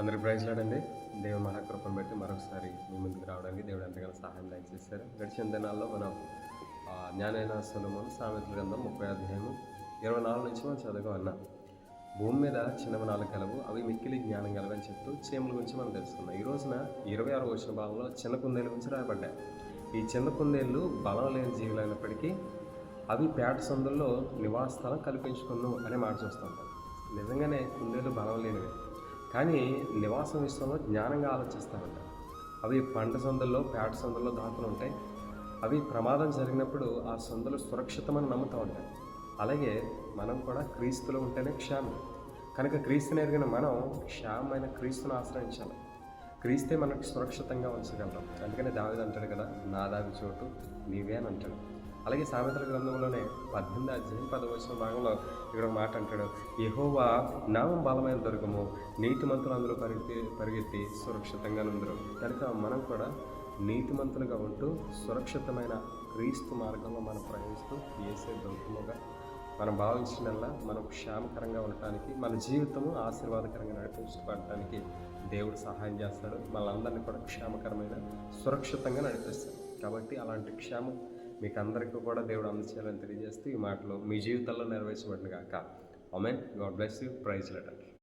అందరికి ప్రైజ్లాడండి. దేవుని మహాకృపను బట్టి మరొకసారి మీ ముందుకు రావడానికి దేవుడు ఎంతగానో సహాయం దయచేశారు. గడిచిన దినాల్లో మనం జ్ఞానైన సొలొమోను సామెతల గ్రంథం 30వ అధ్యాయం 24 నుంచి మనం చదవగలన్నాం. భూమి మీద చిన్నవి 4 కలవు, అవి మిక్కిలి జ్ఞానం కలవని చెప్తూ చీమల గురించి మనం తెలుసుకున్నాం. ఈ రోజున 26వ వచన భాగంలో చిన్న కుందేళ్ళ గురించి రాయబడ్డాయి. ఈ చిన్న కుందేళ్ళు బలం లేని జీవులైనప్పటికీ అవి పేట సందుల్లో నివాస స్థలం కల్పించుకున్నాం అనే మాట చూస్తుంటాం. నిజంగానే కుందేళ్ళు బలం లేనివి, కానీ నివాసం విషయంలో జ్ఞానంగా ఆలోచిస్తారంట. అవి పంట సందుల్లో పేట సందుల్లో దాతులు ఉంటాయి. అవి ప్రమాదం జరిగినప్పుడు ఆ సందులు సురక్షితమని నమ్ముతూ ఉంటాయి. అలాగే మనం కూడా క్రీస్తులో ఉంటేనే క్షేమం కనుక క్రీస్తుని ఎరిగిన మనం క్షేమమైన క్రీస్తును ఆశ్రయించాలి. క్రీస్తే మనకు సురక్షితంగా ఉంచగలరు. అందుకని దావీదు అంటాడు కదా, నా దావి చోటు నీవే అని అంటాడు. అలాగే సామెతల గ్రంథంలోనే 18వ అధ్యాయం 10వ వచన భాగంలో ఇక్కడ ఒక మాట అంటాడు, యెహోవా నామం బలమైన దుర్గము, నీతిమంతులు అందరూ పరిగెత్తి సురక్షితంగా నుందరు. కనుక మనం కూడా నీతిమంతులుగా ఉంటూ సురక్షితమైన క్రీస్తు మార్గంలో మనం ప్రయాణిస్తూ యేసే దుర్గముగా మనం భావించినల్లా మనం క్షేమకరంగా ఉండటానికి, మన జీవితము ఆశీర్వాదకరంగా నడిపించబడటానికి దేవుడు సహాయం చేస్తాడు. మనందరినీ కూడా క్షేమకరమైన సురక్షితంగా నడిపిస్తాడు. కాబట్టి అలాంటి క్షేమం మీకు అందరికీ కూడా దేవుడు అందచేయాలని తెలియజేస్తూ ఈ మాటలు మీ జీవితాల్లో నెరవేర్చబడిన గాక. Amen. God bless you. Praise lord.